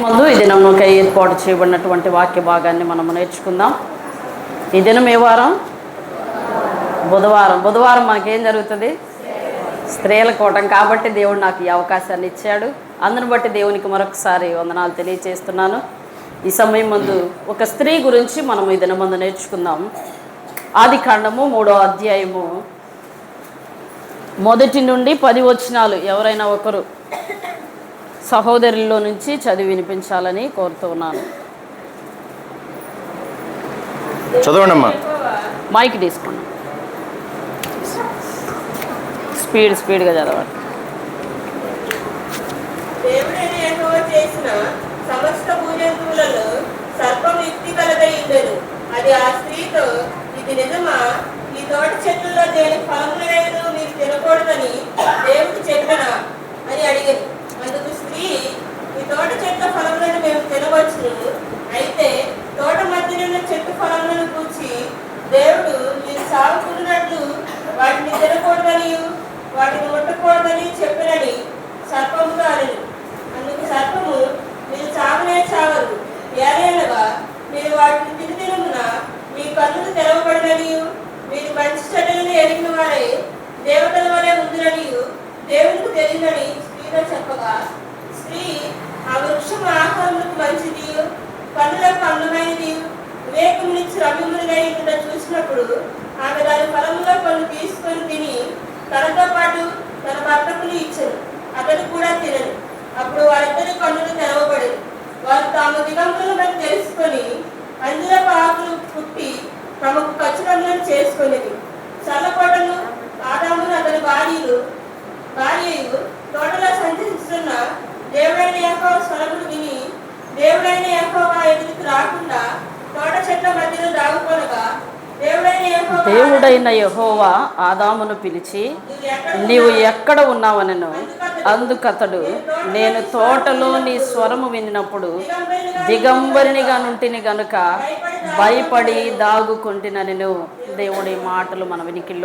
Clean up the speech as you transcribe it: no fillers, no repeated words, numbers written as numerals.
ముందు ఈ దినంలోకి ఏర్పాటు చేయబడినటువంటి వాక్య భాగాన్ని మనము నేర్చుకుందాం. ఈ దినం ఏ వారం? బుధవారం. బుధవారం మనకేం జరుగుతుంది? స్త్రీల కూటం. కాబట్టి దేవుడు నాకు ఈ అవకాశాన్ని ఇచ్చాడు. అందును బట్టి దేవునికి మరొకసారి వందనాలు తెలియజేస్తున్నాను. ఈ సమయం ముందు ఒక స్త్రీ గురించి మనం ఈ దినం ముందు నేర్చుకుందాం. ఆదికాండము 3వ అధ్యాయము 1 నుండి 10 వచనాలు ఎవరైనా ఒకరు సహోదరుల్లో నుంచి చదివి వినిపించాలని కోరుతూ ఉన్నాను. చదవండమ్మా. మైక్ తీసుకోండి. స్పీడ్గా చదవండి. దేవుడైన యెహోవా చేసిన సమస్త భూజంతువులలో సర్పం యుక్తి కలదైందెను. అది ఆ స్త్రీతో, ఇది నిజమా? ఈ తోట చెట్లలో దేని ఫలములు లేదు మీరు తినకూడదని దేవుడు చెప్పనా అని అడిగాను. అందుకు స్త్రీ, ఈ తోట చెట్ల ఫలములను మేము తినవచ్చును. అయితే తోట మధ్యనున్న చెట్టు ఫలములను కూర్చి దేవుడు మీరు సాగుకున్నట్లు వాటిని తినకూడదని వాటిని ముట్టకూడదని చెప్పినని సర్పముతో అనెను. అందుకు సర్పము, మీరు చావనే చావరు, ఏలైనగా మీరు వాటిని తిని తినమున మీ కన్నులు తెరవబడినని మీరు మంచి చెడ్డలను ఎరిగిన వారే దేవతల వలె ఉందిరని దేవునికి తెలియదని స్త్రీతో చెప్పగా, స్త్రీ, ఆ వృక్షం ఆహారములకు మంచిది, కన్నులకు అందమైనది, వివేకమునిచ్చి రమ్యములుగా చూసినప్పుడు ఆమె దాని ఫలములో కొన్ని తీసుకొని తిని తనతో పాటు తన భర్తకుని ఇచ్చను. అతడు కూడా తినను. అప్పుడు వారిద్దరి కన్నులు తెరవబడేది. వారు తాము దిగంబరులను తెలుసుకొని అంజూరపు ఆకులు పుట్టి తమకు ఖచ్చితంగా చేసుకునేది. చల్లపొటను ఆదామును అతని భార్యయు తోటలో సంచరిస్తున్న దేవుడైన యెహోవా స్వరమును విని దేవుడైన యెహోవా ఎదురుకు రాకుండా తోట చెట్ల మధ్యలో దాగుకొనగా దేవుడైన యెహోవా ఆదామును పిలిచి, నీవు ఎక్కడ ఉన్నావనెను. అందుకతడు, నేను తోటలో నీ స్వరము వినినప్పుడు దిగంబరినిగా నుంటిని గనుక భయపడి దాగుకుంటుననెను. దేవుడి మాటలు మన వినికిల్లో